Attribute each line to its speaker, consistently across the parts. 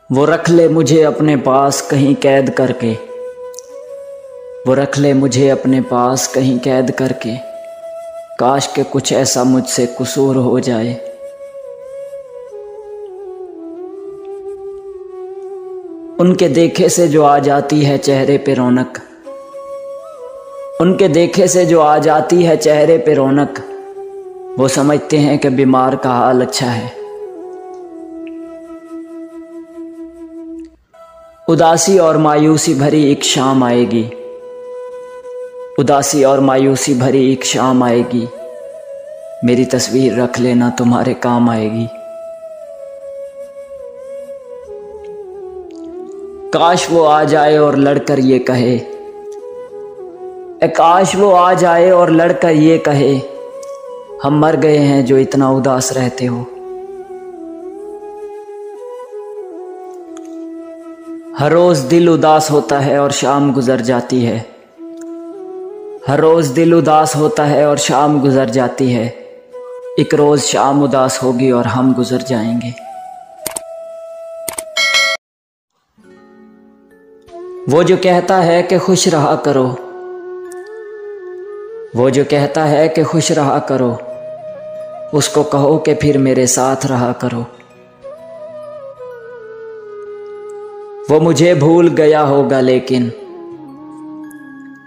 Speaker 1: वो रख ले मुझे अपने पास कहीं कैद करके, वो रख ले मुझे अपने पास कहीं कैद करके। काश के कुछ ऐसा मुझसे कसूर हो जाए। उनके देखे से जो आ जाती है चेहरे पे रौनक, उनके देखे से जो आ जाती है चेहरे पे रौनक, वो समझते हैं कि बीमार का हाल अच्छा है। उदासी और मायूसी भरी एक शाम आएगी, उदासी और मायूसी भरी एक शाम आएगी। मेरी तस्वीर रख लेना तुम्हारे काम आएगी। काश वो आ जाए और लड़कर ये कहे, काश वो आ जाए और लड़कर ये कहे, हम मर गए हैं जो इतना उदास रहते हो। हर रोज दिल उदास होता है और शाम गुजर जाती है, हर रोज दिल उदास होता है और शाम गुजर जाती है। एक रोज शाम उदास होगी और हम गुजर जाएंगे। वो जो कहता है कि खुश रहा करो, वो जो कहता है कि खुश रहा करो, उसको कहो कि फिर मेरे साथ रहा करो। वो मुझे भूल गया होगा लेकिन,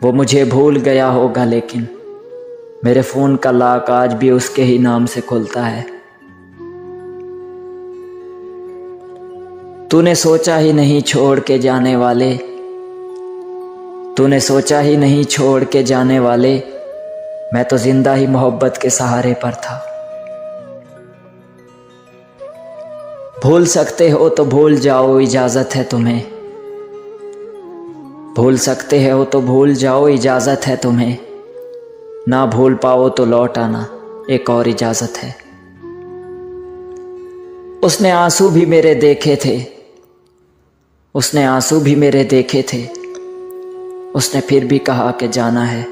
Speaker 1: वो मुझे भूल गया होगा लेकिन, मेरे फ़ोन का लॉक आज भी उसके ही नाम से खुलता है। तूने सोचा ही नहीं छोड़ के जाने वाले, तूने सोचा ही नहीं छोड़ के जाने वाले, मैं तो जिंदा ही मोहब्बत के सहारे पर था। भूल सकते हो तो भूल जाओ इजाज़त है तुम्हें, भूल सकते हो तो भूल जाओ इजाज़त है तुम्हें, ना भूल पाओ तो लौट आना एक और इजाज़त है। उसने आंसू भी मेरे देखे थे, उसने आंसू भी मेरे देखे थे, उसने फिर भी कहा कि जाना है।